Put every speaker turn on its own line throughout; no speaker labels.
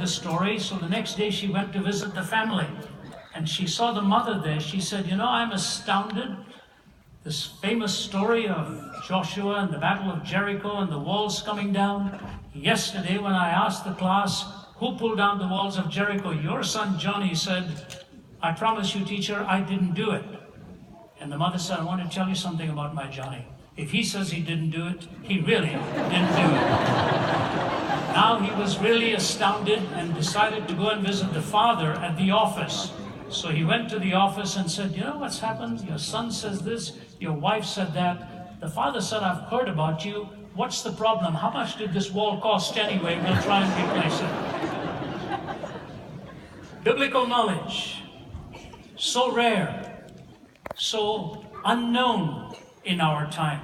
the story, so the next day she went to visit the family. And she saw the mother there. She said, you know, I'm astounded. This famous story of Joshua and the Battle of Jericho and the walls coming down. Yesterday when I asked the class, who pulled down the walls of Jericho? Your son Johnny said, I promise you, teacher, I didn't do it. And the mother said, I want to tell you something about my Johnny. If he says he didn't do it, he really didn't do it. Now he was really astounded and decided to go and visit the father at the office. So he went to the office and said, you know what's happened? Your son says this, your wife said that. The father said, I've heard about you. What's the problem? How much did this wall cost anyway? We'll try and replace it. Biblical knowledge, so rare, so unknown in our time.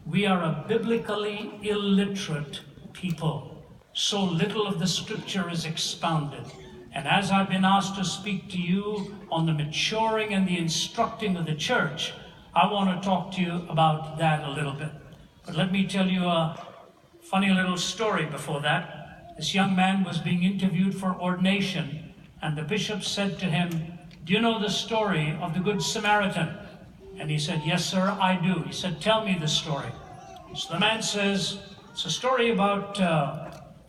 We are a biblically illiterate people. So little of the scripture is expounded. And as I've been asked to speak to you on the maturing and the instructing of the church, I want to talk to you about that a little bit. But let me tell you a funny little story before that. This young man was being interviewed for ordination, and the bishop said to him, do you know the story of the Good Samaritan? And he said, yes, sir, I do. He said, tell me the story. So the man says, it's a story about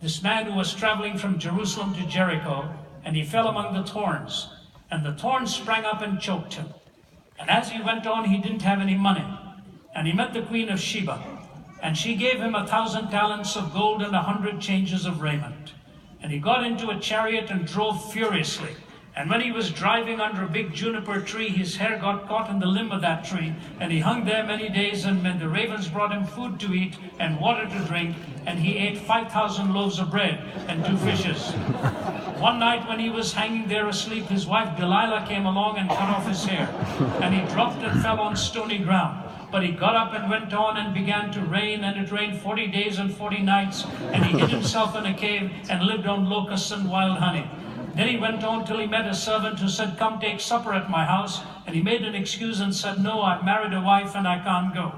this man who was traveling from Jerusalem to Jericho, and he fell among the thorns, and the thorns sprang up and choked him. And as he went on, he didn't have any money. And he met the Queen of Sheba, and she gave him 1,000 talents of gold and 100 changes of raiment. And he got into a chariot and drove furiously. And when he was driving under a big juniper tree, his hair got caught in the limb of that tree, and he hung there many days, and when the ravens brought him food to eat and water to drink, and he ate 5,000 loaves of bread and 2 fishes. One night when he was hanging there asleep, his wife Delilah came along and cut off his hair, and he dropped and fell on stony ground. But he got up and went on, and began to rain, and it rained 40 days and 40 nights, and he hid himself in a cave and lived on locusts and wild honey. Then he went on till he met a servant who said, come take supper at my house. And he made an excuse and said, no, I've married a wife and I can't go.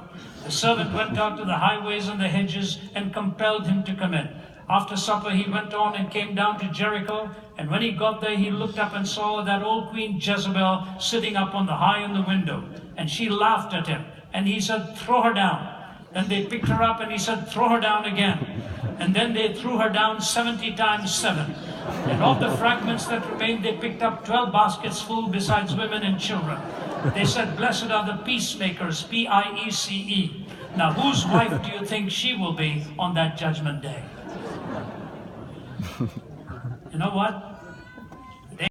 The servant went out to the highways and the hedges and compelled him to come in. After supper he went on and came down to Jericho. And when he got there, he looked up and saw that old Queen Jezebel sitting up on the high in the window. And she laughed at him. And he said, throw her down. Then they picked her up and he said, throw her down again. And then they threw her down 70 times 7. And of the fragments that remained, they picked up 12 baskets full, besides women and children. They said, blessed are the peacemakers, P-I-E-C-E. Now, whose wife do you think she will be on that judgment day? You know what?